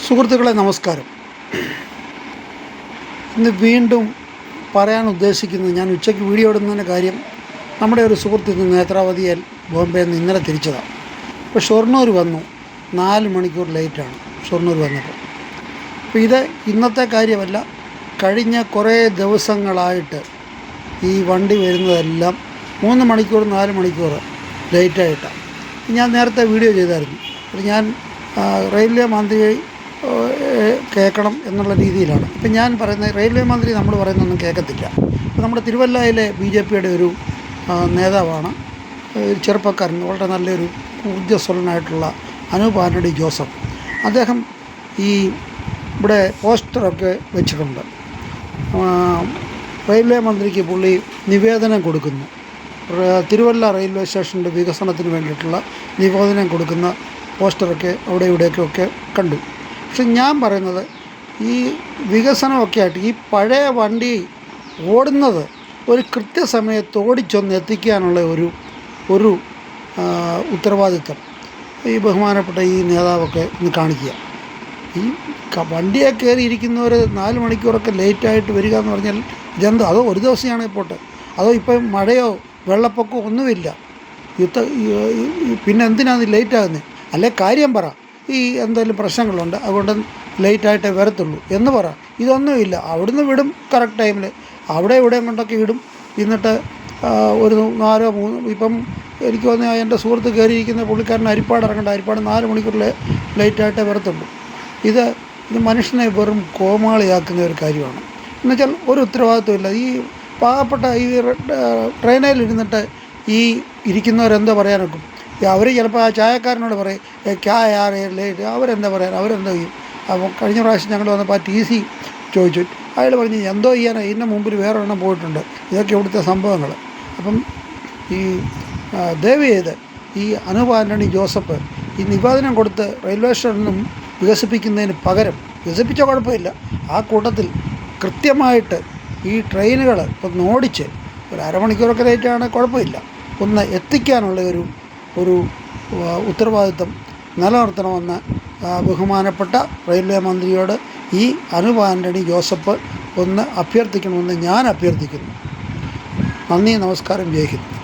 സുഹൃത്തുക്കളെ നമസ്കാരം. ഇന്ന് വീണ്ടും പറയാൻ ഉദ്ദേശിക്കുന്നത്, ഞാൻ ഉച്ചയ്ക്ക് വീഡിയോ ഇടുന്നതിൻ്റെ കാര്യം, നമ്മുടെ ഒരു സുഹൃത്ത് ഇന്ന് നേത്രാവതിയിൽ ബോംബെയിൽ നിന്ന് ഇന്നലെ തിരിച്ചതാണ്. ഇപ്പോൾ ഷൊർണൂർ വന്നു, 4 മണിക്കൂർ ലേറ്റാണ് ഷൊർണൂർ വന്നപ്പോൾ. അപ്പോൾ ഇത് ഇന്നത്തെ കാര്യമല്ല, കഴിഞ്ഞ കുറേ ദിവസങ്ങളായിട്ട് ഈ വണ്ടി വരുന്നതെല്ലാം 3 മണിക്കൂർ 4 മണിക്കൂർ ലേറ്റായിട്ടാണ്. ഞാൻ നേരത്തെ വീഡിയോ ചെയ്തായിരുന്നു. അത് ഞാൻ റെയിൽവേ മന്ത്രി കേൾക്കണം എന്നുള്ള രീതിയിലാണ്. ഇപ്പം ഞാൻ പറയുന്നത്, റെയിൽവേ മന്ത്രി നമ്മൾ പറയുന്നൊന്നും കേൾക്കത്തില്ല. ഇപ്പോൾ നമ്മുടെ തിരുവല്ലയിലെ BJPയുടെ ഒരു നേതാവാണ്, ചെറുപ്പക്കാരൻ, വളരെ നല്ലൊരു ഊർജ്ജസ്വലനായിട്ടുള്ള അനൂപ് ആൻ്റണി ജോസഫ്. അദ്ദേഹം ഈ ഇവിടെ പോസ്റ്ററൊക്കെ വെച്ചിട്ടുണ്ട്. റെയിൽവേ മന്ത്രിക്ക് പുള്ളി നിവേദനം കൊടുക്കുന്നു. തിരുവല്ല റെയിൽവേ സ്റ്റേഷൻ്റെ വികസനത്തിന് വേണ്ടിയിട്ടുള്ള നിവേദനം കൊടുക്കുന്ന പോസ്റ്ററൊക്കെ അവിടെ ഇവിടെയൊക്കെ കണ്ടു. പക്ഷെ ഞാൻ പറയുന്നത്, ഈ വികസനമൊക്കെ ആയിട്ട് ഈ പഴയ വണ്ടി ഓടുന്നത് ഒരു കൃത്യസമയത്ത് ഓടിച്ചൊന്ന് എത്തിക്കാനുള്ള ഒരു ഉത്തരവാദിത്വം ഈ ബഹുമാനപ്പെട്ട ഈ നേതാവൊക്കെ ഒന്ന് കാണിക്കുക. ഈ വണ്ടിയെ കയറിയിരിക്കുന്നവർ 4 മണിക്കൂറൊക്കെ ലേറ്റായിട്ട് വരിക എന്ന് പറഞ്ഞാൽ ഇതെന്തോ? അതോ ഒരു ദിവസമാണ് പോട്ടെ, അതോ ഇപ്പം മഴയോ വെള്ളപ്പൊക്കമോ ഒന്നുമില്ല, പിന്നെ എന്തിനാണ് ലേറ്റാകുന്നത്? അല്ലെ കാര്യം പറ, ഈ എന്തെങ്കിലും പ്രശ്നങ്ങളുണ്ട് അതുകൊണ്ട് ലേറ്റായിട്ടേ വരത്തുള്ളൂ എന്ന് പറ. ഇതൊന്നുമില്ല. അവിടുന്ന് വിടും കറക്റ്റ് ടൈമിൽ, അവിടെ ഇവിടെയും കൊണ്ടൊക്കെ ഇടും. എന്നിട്ട് ഒരു 4-3 ഇപ്പം എനിക്ക് തോന്നുന്നത് എൻ്റെ സുഹൃത്ത് കയറിയിരിക്കുന്ന പുള്ളിക്കാരൻ ഹരിപ്പാട് ഇറങ്ങേണ്ട, ഹരിപ്പാട് 4 മണിക്കൂർ ലേറ്റായിട്ടേ വരത്തുള്ളൂ. ഇത് മനുഷ്യനെ വെറും കോമാളിയാക്കുന്ന ഒരു കാര്യമാണ്. എന്നുവെച്ചാൽ ഒരു ഉത്തരവാദിത്വമില്ല. ഈ പാവപ്പെട്ട ഈ ട്രെയിനിലിരുന്നിട്ട് ഈ ഇരിക്കുന്നവരെന്താ പറയാനൊക്കും? അവർ ചിലപ്പോൾ ആ ചായക്കാരനോട് പറയും ക്യാ യാർ ലേറ്റ്, അവരെന്താ പറയാൻ, അവരെന്താ ചെയ്യും? അപ്പോൾ കഴിഞ്ഞ പ്രാവശ്യം ഞങ്ങൾ വന്നപ്പോൾ ആ TC ചോദിച്ചു. അയാൾ പറഞ്ഞു, എന്തോ ചെയ്യാനാ, ഇതിൻ്റെ മുമ്പിൽ വേറെ എണ്ണം പോയിട്ടുണ്ട്. ഇതൊക്കെ ഇവിടുത്തെ സംഭവങ്ങൾ. അപ്പം ഈ ദയവ് ചെയ്ത് ഈ അനൂപ് ആൻ്റണി ജോസഫ് ഈ നിവേദനം കൊടുത്ത് റെയിൽവേ സ്റ്റേഷനും വികസിപ്പിക്കുന്നതിന് പകരം, വികസിപ്പിച്ച കുഴപ്പമില്ല, ആ കൂട്ടത്തിൽ കൃത്യമായിട്ട് ഈ ട്രെയിനുകൾ ഒന്ന് ഓടിച്ച് ഒരു അരമണിക്കൂറൊക്കെ ലേറ്റാണ് കുഴപ്പമില്ല, ഒന്ന് എത്തിക്കാനുള്ള ഒരു ഉത്തരവാദിത്വം നിലനിർത്തണമെന്ന് ബഹുമാനപ്പെട്ട റെയിൽവേ മന്ത്രിയോട് ഈ അനൂപ് ആൻ്റണി ജോസഫ് ഒന്ന് അഭ്യർത്ഥിക്കണമെന്ന് ഞാൻ അഭ്യർത്ഥിക്കുന്നു. നന്ദി, നമസ്കാരം, ജയ് ഹിന്ദ്.